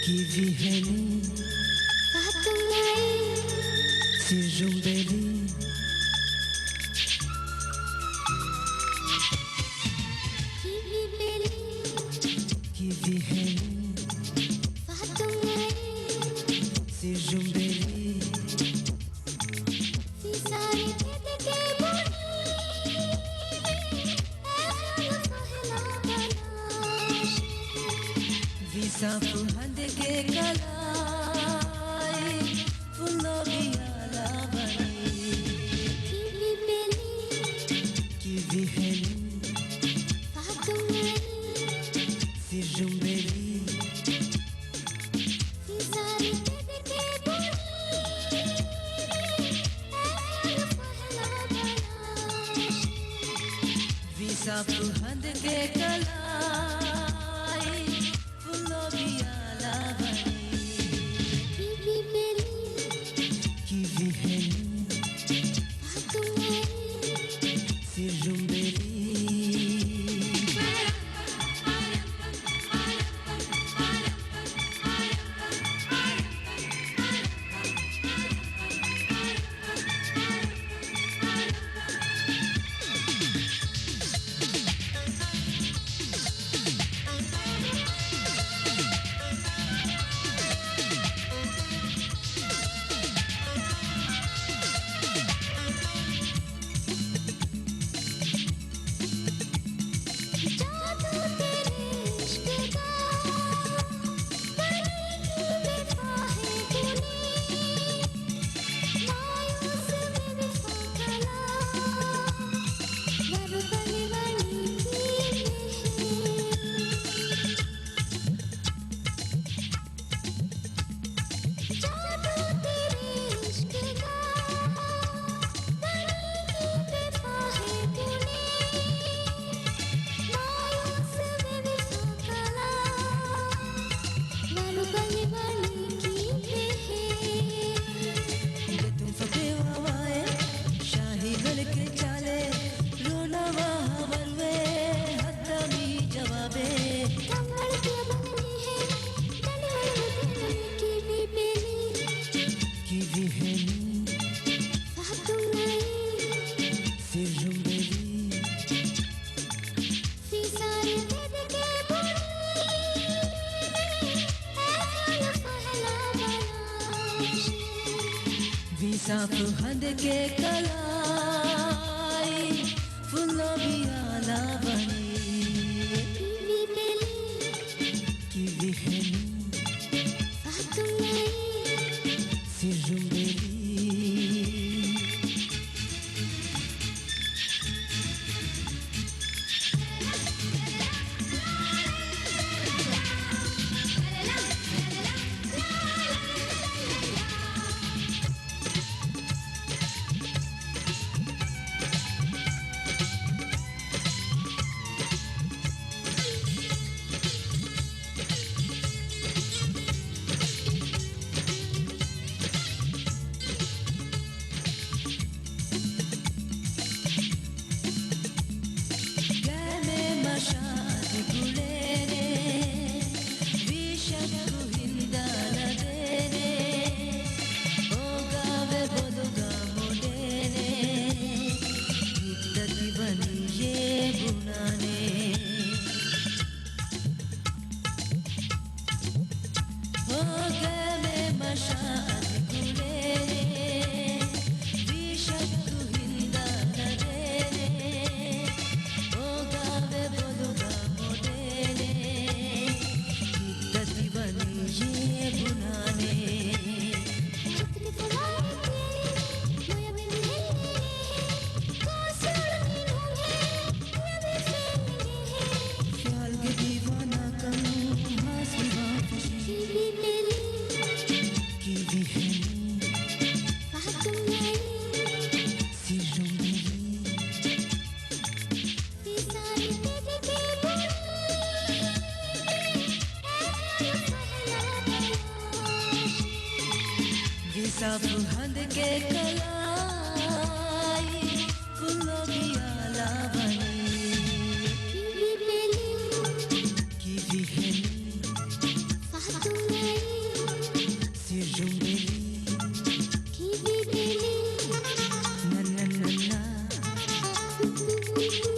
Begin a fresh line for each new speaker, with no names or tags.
Kiviheni
Patungai
Sijumbeli
Kivibeli
Kiviheni
Patungai
Sijumbeli
Sisari tete ke boni Ehana sahela banash
Visa fuhande ke kalai Fulo biala bani
Kivibeli
Kiviheni
Patungai
Sijumbeli
Sisari tete ke boni Ehana sahela banash
Visa fuhande ke kalai Fulo biala bani
Kivibeli
Kiviheni
Patungai
Sijumbeli
जादू तेरे इश्क का बड़ी बेवफा है तूने मायूस में विफा कला वर बने वाली थी जादू तेरे इश्क का बड़ी बेवफा है तूने मायूस में विफा कला वर बने वाली की है
तुम फते हवाए शाही गल के चाले रोना वहाँ बलवे हद्दामी जवाबे
कमल के बंदी है तलवड़ की भी बेली
Kiviheni
पातुंगाई
Sijumbeli
सीसारे वेद के बोली ऐसा पहला बनाश
Visa fuhande ke kalai Fulo biala bani
भी बेली
Kiviheni
पातुंगाई
Sijumbeli Gane mashad gulene Vishak hindana dene Ogave boduga modene Gittati bani ye gunane Ogave mashad gulene Vishak hindana dene Ogave boduga modene Gittati bani ye gunane
कितने फवारे तेरे मोया बिन हिलने कोसड़ नीनों है मोया बिन फेंकने हैं
ख्याल के दीवाना करूं हासी वापसी
भी बेली
Kiviheni
पातुंगाई
Sijumbeli
सीसारे तेरे के बोली ऐसा पहला बनाश
Visa fuhande ke kalai Fulo biala bani
भी बेली
Kiviheni
पातुंगाई तू